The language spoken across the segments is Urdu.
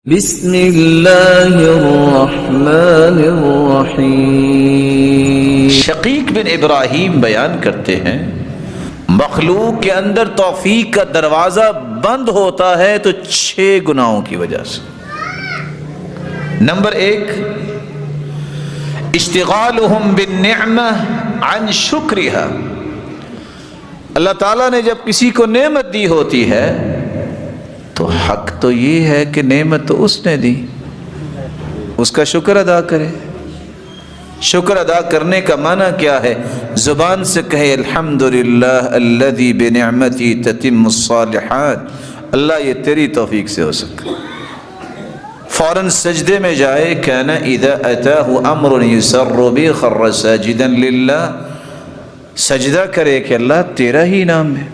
بسم اللہ الرحمن الرحیم۔ شقیق بن ابراہیم بیان کرتے ہیں مخلوق کے اندر توفیق کا دروازہ بند ہوتا ہے تو 6 گناہوں کی وجہ سے۔ نمبر 1، اشتغالہم بالنعمہ عن شکرہا۔ اللہ تعالیٰ نے جب کسی کو نعمت دی ہوتی ہے تو حق تو یہ ہے کہ نعمت تو اس نے دی، اس کا شکر ادا کرے۔ شکر ادا کرنے کا معنی کیا ہے؟ زبان سے کہے الحمدللہ الذی بنعمتی تتم الصالحات، اللہ یہ تیری توفیق سے ہو سکا۔ فوراً سجدے میں جائے، کان اذا اتاہ امر یسر بی خر ساجدا للہ، سجدہ کرے کہ اللہ تیرا ہی نام ہے،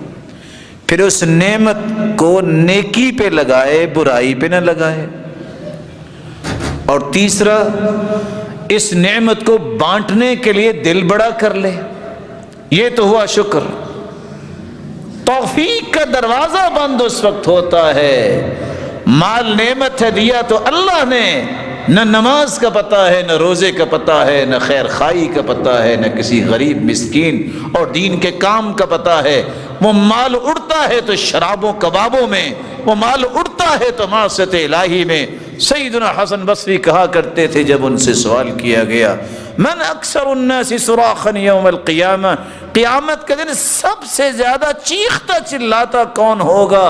پھر اس نعمت کو نیکی پہ لگائے، برائی پہ نہ لگائے۔ اور تیسرا، اس نعمت کو بانٹنے کے لیے دل بڑا کر لے، یہ تو ہوا شکر۔ توفیق کا دروازہ بند اس وقت ہوتا ہے، مال نعمت ہے دیا تو اللہ نے، نہ نماز کا پتہ ہے، نہ روزے کا پتہ ہے، نہ خیر خائی کا پتہ ہے، نہ کسی غریب مسکین اور دین کے کام کا پتہ ہے۔ وہ مال اڑتا ہے تو شرابوں کبابوں میں، وہ مال اڑتا ہے تو معصیت الہی میں۔ سیدنا حسن بصری کہا کرتے تھے جب ان سے سوال کیا گیا، من اکثر الناس صراخا یوم القیامہ، قیامت کے دن سب سے زیادہ چیختا چلاتا کون ہوگا؟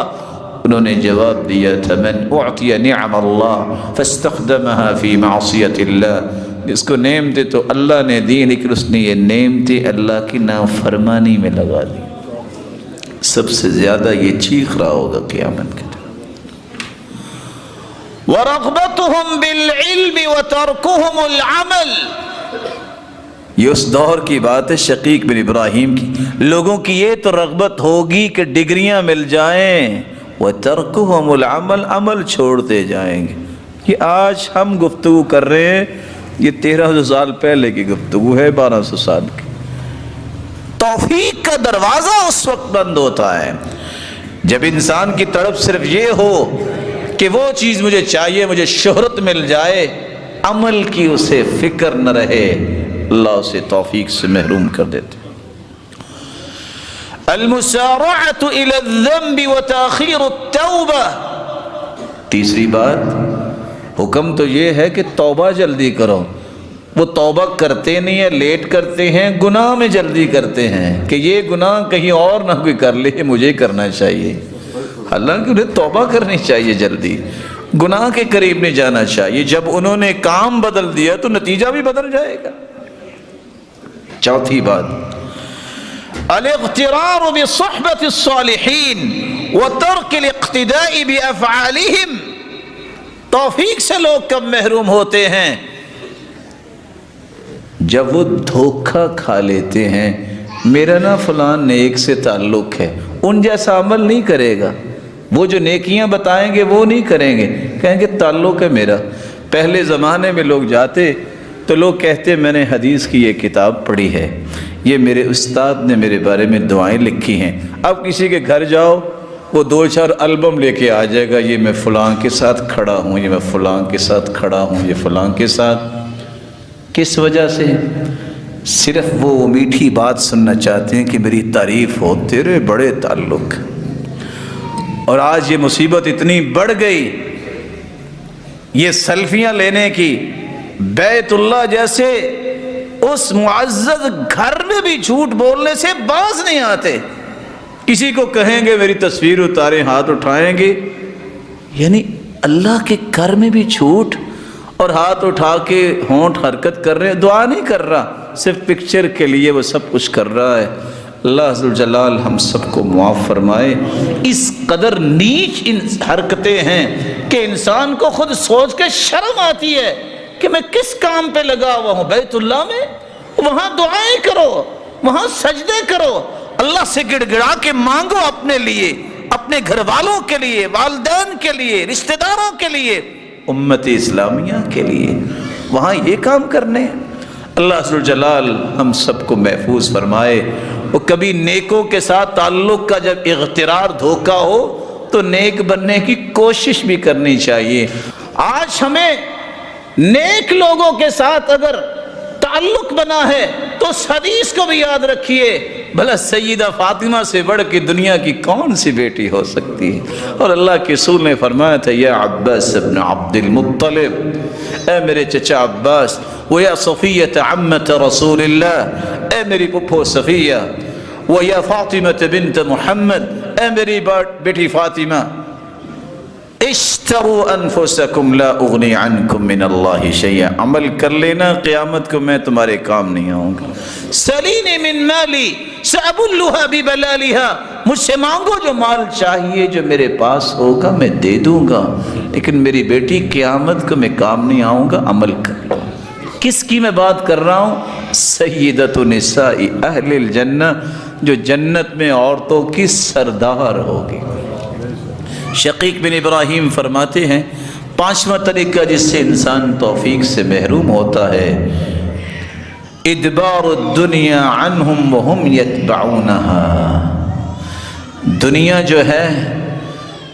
انہوں نے جواب دیا تھا، من اعطی نعم اللہ فاستخدمها فی معصیت اللہ، جس کو نعمتیں تو اللہ نے دی لیکن اس نے یہ نعمتیں اللہ کی نافرمانی میں لگا دی، سب سے زیادہ یہ چیخ رہا ہوگا قیامت کے دن۔ وَرَغْبَتُهُمْ بِالْعِلْمِ وَتَرْكُهُمُ الْعَمَلِ، یہ اس دور کی بات ہے شقیق بن ابراہیم کی۔ لوگوں کی یہ تو رغبت ہوگی کہ ڈگریاں مل جائیں، وَتَرْكُهُمُ الْعَمَلِ، عمل چھوڑتے جائیں گے۔ یہ آج ہم گفتگو کر رہے ہیں، یہ 1300 سال پہلے کی گفتگو ہے، 1200 سال کی۔ توفیق کا دروازہ اس وقت بند ہوتا ہے جب انسان کی طرف صرف یہ ہو کہ وہ چیز مجھے چاہیے، مجھے شہرت مل جائے، عمل کی اسے فکر نہ رہے، اللہ اسے توفیق سے محروم کر دیتے۔ المسارعۃ الی الذنب وتاخیر التوبہ، تیسری بات، حکم تو یہ ہے کہ توبہ جلدی کرو۔ وہ توبہ کرتے نہیں ہیں، لیٹ کرتے ہیں، گناہ میں جلدی کرتے ہیں کہ یہ گناہ کہیں اور نہ کوئی کر لے، مجھے کرنا چاہیے، حالانکہ انہیں توبہ کرنی چاہیے، جلدی گناہ کے قریب نہیں جانا چاہیے۔ جب انہوں نے کام بدل دیا تو نتیجہ بھی بدل جائے گا۔ چوتھی بات، الاغترار بصحبۃ الصالحین وترک الاقتداء بافعالہم، توفیق سے لوگ کب محروم ہوتے ہیں؟ جب وہ دھوکہ کھا لیتے ہیں، میرا نا فلان نیک سے تعلق ہے، ان جیسا عمل نہیں کرے گا، وہ جو نیکیاں بتائیں گے وہ نہیں کریں گے، کہیں گے تعلق ہے میرا۔ پہلے زمانے میں لوگ جاتے تو لوگ کہتے میں نے حدیث کی یہ کتاب پڑھی ہے، یہ میرے استاد نے میرے بارے میں دعائیں لکھی ہیں۔ اب کسی کے گھر جاؤ، وہ 2-4 البم لے کے آ جائے گا، یہ میں فلان کے ساتھ کھڑا ہوں، یہ میں فلان کے ساتھ کھڑا ہوں، یہ فلان کے ساتھ۔ کس وجہ سے؟ صرف وہ میٹھی بات سننا چاہتے ہیں کہ میری تعریف ہو، تیرے بڑے تعلق۔ اور آج یہ مصیبت اتنی بڑھ گئی، یہ سیلفیاں لینے کی، بیت اللہ جیسے اس معزز گھر میں بھی جھوٹ بولنے سے باز نہیں آتے۔ کسی کو کہیں گے میری تصویر اتاریں، ہاتھ اٹھائیں گے، یعنی اللہ کے گھر میں بھی جھوٹ، اور ہاتھ اٹھا کے ہونٹ حرکت کر رہے ہیں، دعا نہیں کر رہا، صرف پکچر کے لیے وہ سب کچھ کر رہا ہے۔ اللہ عز و جلال ہم سب کو معاف فرمائے۔ اس قدر نیچ حرکتیں ہیں کہ انسان کو خود سوچ کے شرم آتی ہے کہ میں کس کام پہ لگا ہوا ہوں۔ بیت اللہ میں وہاں دعائیں کرو، وہاں سجدے کرو، اللہ سے گڑ گڑا کے مانگو، اپنے لیے، اپنے گھر والوں کے لیے، والدین کے لیے، رشتہ داروں کے لیے، امت اسلامیہ کے لیے، وہاں یہ کام کرنے۔ اللہ عز و جلال ہم سب کو محفوظ فرمائے۔ وہ کبھی نیکوں کے ساتھ تعلق کا جب اغترار دھوکہ ہو تو نیک بننے کی کوشش بھی کرنی چاہیے۔ آج ہمیں نیک لوگوں کے ساتھ اگر تعلق بنا ہے تو اس حدیث کو بھی یاد رکھیے، بھلا سیدہ فاطمہ سے بڑھ کے دنیا کی کون سی بیٹی ہو سکتی ہے؟ اور اللہ کے رسول نے فرمایا تھا یا عباس ابن عبد المطلب، اے میرے چچا عباس، و یا صفیہ عمت رسول اللہ، اے میری پھپھو صفیہ، و یا فاطمہ بنت محمد، اے میری بیٹی فاطمہ، اشتروا انفسکم لا اغنی عنکم من اللہ شیئا، عمل کر لینا، قیامت کو میں تمہارے کام نہیں آؤں گا۔ سلینی من مالی سأبلها ببلالها، مجھ سے مانگو جو مال چاہیے جو میرے پاس ہوگا میں دے دوں گا، لیکن میری بیٹی قیامت کو میں کام نہیں آؤں گا، عمل کر۔ کس کی میں بات کر رہا ہوں؟ سیدۃ نساء اہل الجنہ، جو جنت میں عورتوں کی سردار ہوگی۔ شقیق بن ابراہیم فرماتے ہیں پانچواں طریقہ جس سے انسان توفیق سے محروم ہوتا ہے، ادبار الدنیا عنہم وہم یتبعونہا، دنیا جو ہے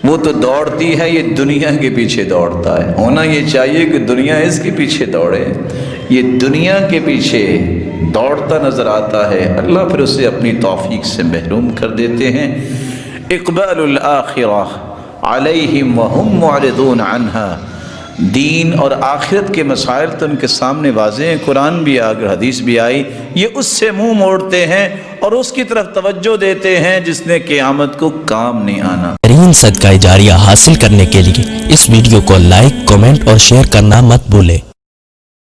وہ تو دوڑتی ہے، یہ دنیا کے پیچھے دوڑتا ہے۔ ہونا یہ چاہیے کہ دنیا اس کے پیچھے دوڑے، یہ دنیا کے پیچھے دوڑتا نظر آتا ہے، اللہ پھر اسے اپنی توفیق سے محروم کر دیتے ہیں۔ اقبال الآخرہ علیہم وہم معرضون عنہا، دین اور آخرت کے مسائل تو ان کے سامنے واضح ہیں، قرآن بھی آ کر حدیث بھی آئی، یہ اس سے منہ موڑتے ہیں اور اس کی طرف توجہ دیتے ہیں جس نے قیامت کو کام نہیں آنا۔ ترین صدقہ جاریہ حاصل کرنے کے لیے اس ویڈیو کو لائک، کمنٹ اور شیئر کرنا مت بھولے۔